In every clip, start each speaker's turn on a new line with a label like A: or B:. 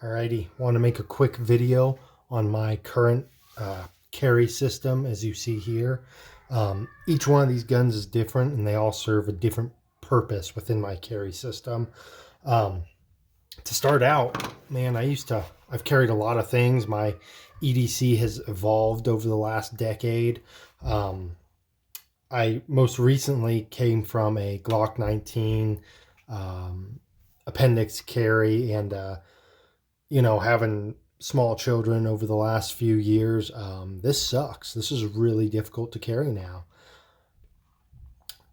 A: Alrighty, want to make a quick video on my current carry system. As you see here, each one of these guns is different and they all serve a different purpose within my carry system. To start out, man, I've carried a lot of things. My EDC has evolved over the last decade. I most recently came from a Glock 19 appendix carry, and having small children over the last few years, this sucks. This is really difficult to carry now.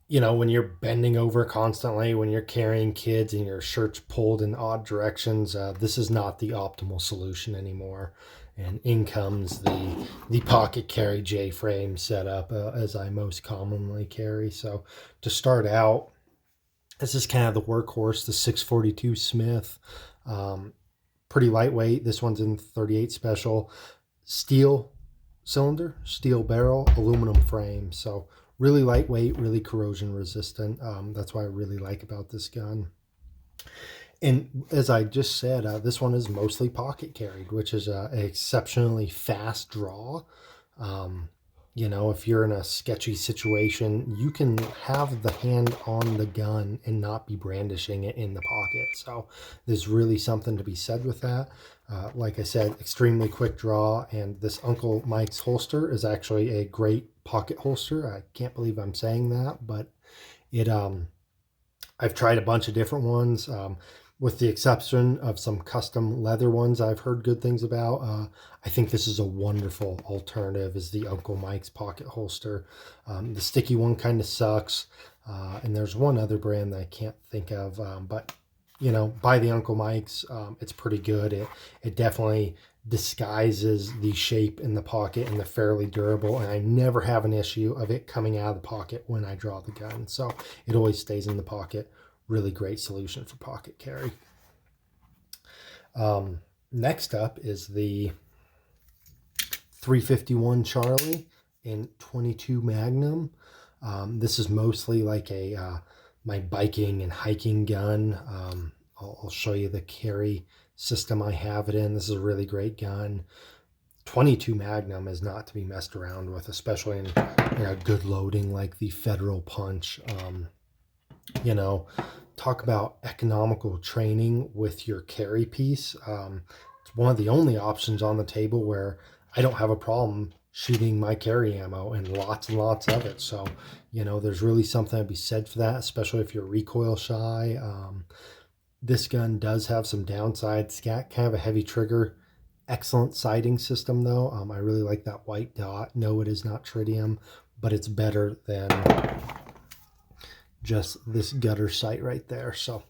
A: When you're bending over constantly, when you're carrying kids and your shirt's pulled in odd directions, this is not the optimal solution anymore. And in comes the pocket carry J-frame setup, as I most commonly carry. So to start out, this is kind of the workhorse, the 642 Smith. Pretty lightweight. This one's in 38 special. Steel cylinder, steel barrel, aluminum frame. So really lightweight, really corrosion resistant. That's what I really like about this gun. And as I just said, this one is mostly pocket carried, which is an exceptionally fast draw. If you're in a sketchy situation, you can have the hand on the gun and not be brandishing it in the pocket. So there's really something to be said with that. Like I said, extremely quick draw, and this Uncle Mike's holster is actually a great pocket holster. I can't believe I'm saying that, but I've tried a bunch of different ones. With the exception of some custom leather ones I've heard good things about. I think this is a wonderful alternative, is the Uncle Mike's pocket holster. The sticky one kind of sucks. And there's one other brand that I can't think of. But buy the Uncle Mike's. It's pretty good. It definitely disguises the shape in the pocket, and they're fairly durable. And I never have an issue of it coming out of the pocket when I draw the gun. So it always stays in the pocket. Really great solution for pocket carry. Next up is the 351 Charlie in 22 Magnum. This is mostly like my biking and hiking gun. I'll show you the carry system I have it in. This is a really great gun. 22 Magnum is not to be messed around with, especially in a good loading like the Federal Punch. Talk about economical training with your carry piece. It's one of the only options on the table where I don't have a problem shooting my carry ammo, and lots of it. So, there's really something to be said for that, especially if you're recoil shy. This gun does have some downsides. It's got kind of a heavy trigger. Excellent sighting system, though. I really like that white dot. No, it is not tritium, but it's better than just this gutter sight right there. So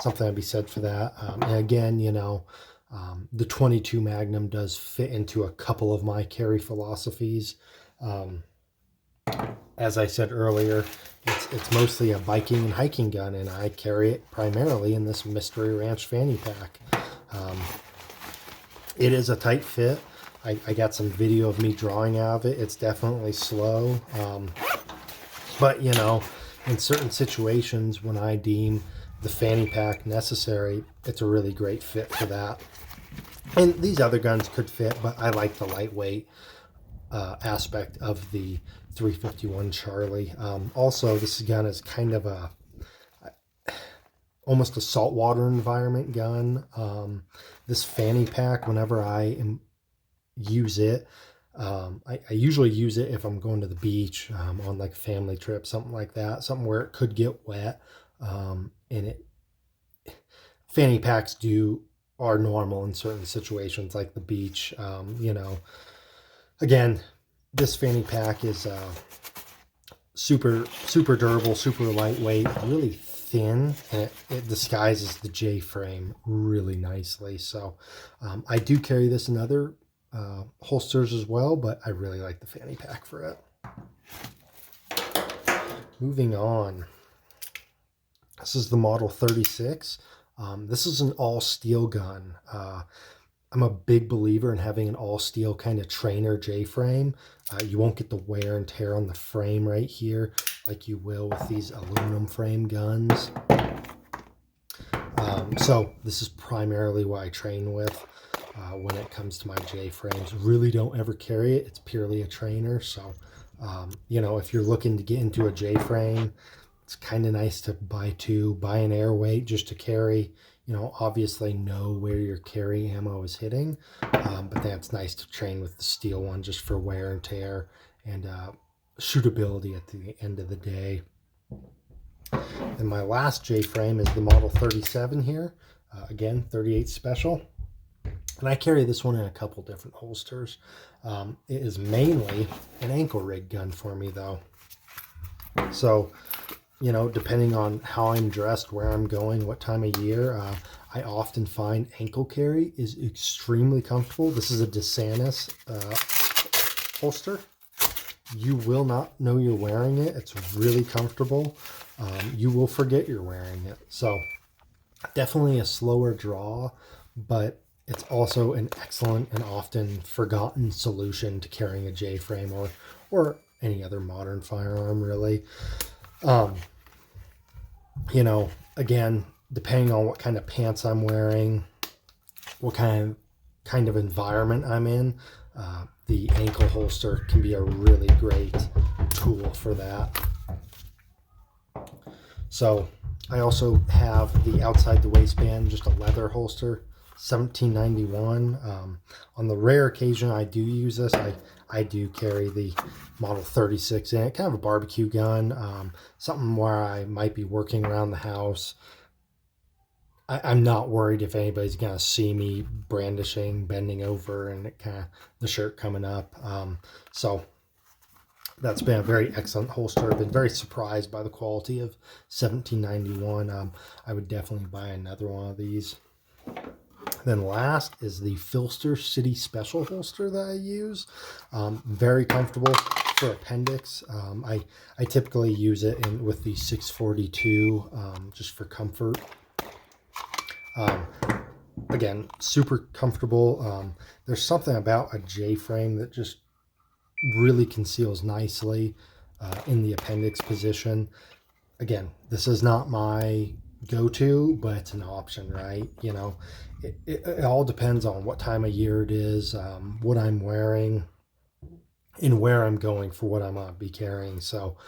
A: something to be said for that. And again, the 22 Magnum does fit into a couple of my carry philosophies. As I said earlier, it's mostly a biking and hiking gun, and I carry it primarily in this Mystery Ranch fanny pack. It is a tight fit. I got some video of me drawing out of it. It's definitely slow, but in certain situations, when I deem the fanny pack necessary, it's a really great fit for that. And these other guns could fit, but I like the lightweight aspect of the 351 Charlie. Also, this gun is kind of almost a saltwater environment gun. This fanny pack, whenever I use it, I usually use it if I'm going to the beach, on like a family trip, something like that, something where it could get wet. And fanny packs are normal in certain situations like the beach. Again, this fanny pack is super durable, super lightweight, really thin, and it disguises the J-frame really nicely. So I do carry this in other holsters as well, but I really like the fanny pack for it. Moving on, this is the Model 36. This is an all steel gun. I'm a big believer in having an all steel kind of trainer J-frame. You won't get the wear and tear on the frame right here like you will with these aluminum frame guns. So this is primarily what I train with when it comes to my J frames. Really don't ever carry it. It's purely a trainer. So, if you're looking to get into a J frame, it's kind of nice to buy an air weight just to carry. Obviously know where your carry ammo is hitting, but then it's nice to train with the steel one just for wear and tear and shootability at the end of the day. And my last J frame is the Model 37 here. Again, 38 Special. And I carry this one in a couple different holsters. It is mainly an ankle rig gun for me, though. So, depending on how I'm dressed, where I'm going, what time of year, I often find ankle carry is extremely comfortable. This is a DeSantis holster. You will not know you're wearing it. It's really comfortable. You will forget you're wearing it. So definitely a slower draw, but it's also an excellent and often forgotten solution to carrying a J frame or any other modern firearm, really. Again, depending on what kind of pants I'm wearing, what kind of environment I'm in, the ankle holster can be a really great tool for that. So I also have the outside the waistband, just a leather holster, $17.91. On the rare occasion I do use this, I do carry the Model 36 in it, kind of a barbecue gun, something where I might be working around the house. I'm not worried if anybody's going to see me brandishing, bending over, and the shirt coming up. So that's been a very excellent holster. I've been very surprised by the quality of $17.91. I would definitely buy another one of these. Then last is the Filster City Special holster that I use. Very comfortable for appendix. I typically use it with the 642 just for comfort. Again, super comfortable. There's something about a J frame that just really conceals nicely in the appendix position. Again, this is not my go-to, but it's an option, right? It all depends on what time of year it is, what I'm wearing, and where I'm going for what I'm going to be carrying. So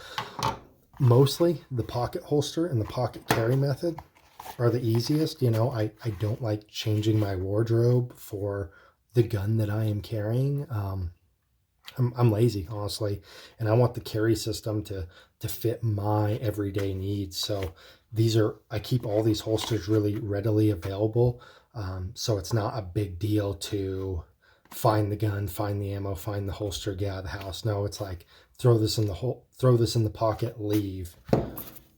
A: mostly the pocket holster and the pocket carry method are the easiest. I don't like changing my wardrobe for the gun that I am carrying. I'm lazy, honestly, and I want the carry system to fit my everyday needs. So I keep all these holsters really readily available. So it's not a big deal to find the gun, find the ammo, find the holster, get out of the house. No, it's like throw this in the pocket, leave.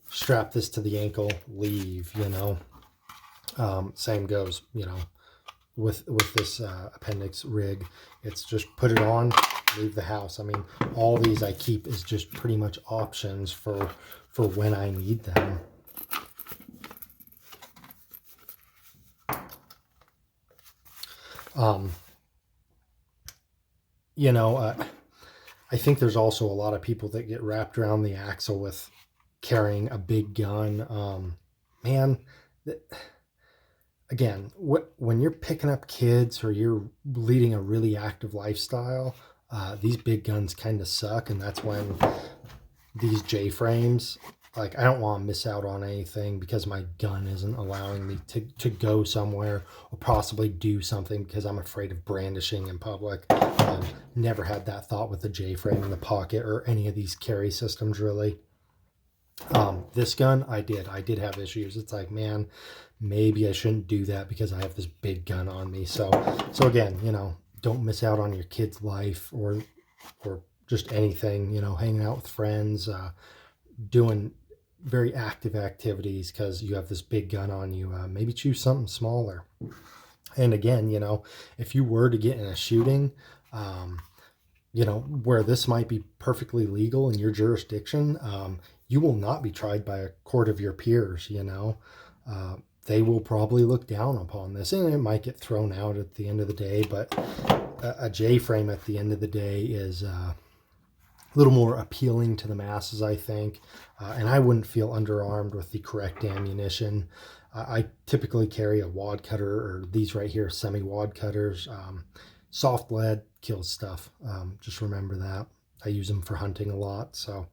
A: Strap this to the ankle, leave. Same goes, with this appendix rig. It's just put it on, leave the house. I mean, all these I keep is just pretty much options for when I need them. I think there's also a lot of people that get wrapped around the axle with carrying a big gun. Again, when you're picking up kids or you're leading a really active lifestyle, these big guns kind of suck, and that's when these J frames, I don't want to miss out on anything because my gun isn't allowing me to go somewhere or possibly do something because I'm afraid of brandishing in public. Never had that thought with the J frame in the pocket or any of these carry systems, really. This gun, I did have issues. It's like, man, maybe I shouldn't do that because I have this big gun on me. So again, don't miss out on your kid's life or just anything, hanging out with friends, doing very active activities because you have this big gun on you. Maybe choose something smaller. And again, if you were to get in a shooting, where this might be perfectly legal in your jurisdiction, you will not be tried by a court of your peers. They will probably look down upon this, and it might get thrown out at the end of the day, but a J frame at the end of the day is a little more appealing to the masses, I think, and I wouldn't feel underarmed with the correct ammunition. I typically carry a wad cutter, or these right here, semi-wad cutters. Soft lead kills stuff. Just remember that. I use them for hunting a lot, so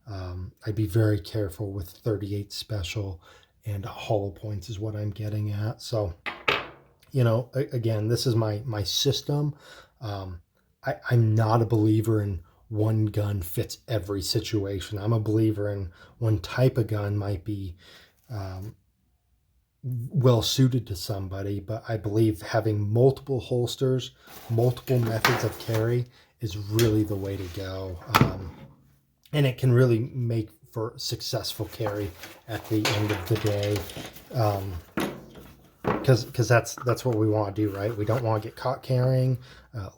A: I'd be very careful with 38 special and hollow points is what I'm getting at. So, again, this is my system. I'm not a believer in one gun fits every situation. I'm a believer in one type of gun might be well suited to somebody, but I believe having multiple holsters, multiple methods of carry is really the way to go. And it can really make for successful carry at the end of the day. Because that's what we want to do, right? We don't want to get caught carrying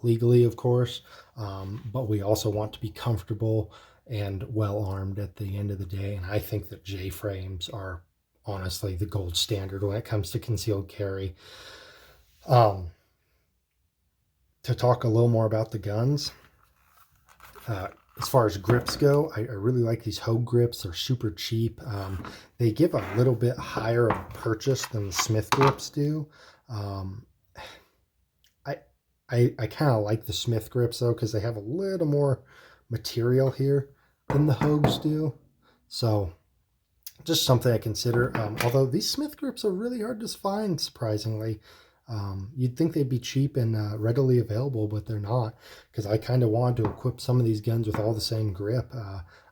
A: legally, of course, but we also want to be comfortable and well armed at the end of the day. And I think that J frames are honestly the gold standard when it comes to concealed carry. To talk a little more about the guns, as far as grips go, I really like these Hogue grips. They're super cheap. They give a little bit higher of purchase than the Smith grips do. I kind of like the Smith grips though, because they have a little more material here than the Hogues do. So just something I consider. Although these Smith grips are really hard to find, surprisingly. You'd think they'd be cheap and readily available, but they're not, because I kind of wanted to equip some of these guns with all the same grip.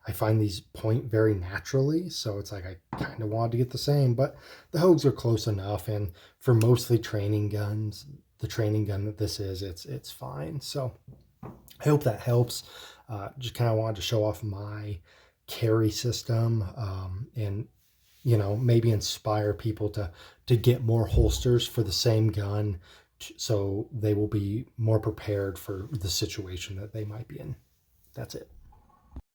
A: I find these point very naturally, so it's like I kind of wanted to get the same, but the Hogues are close enough, and for mostly training guns, the training gun that this is, it's fine. So I hope that helps. Just kind of wanted to show off my carry system, and maybe inspire people to get more holsters for the same gun, so they will be more prepared for the situation that they might be in. That's it.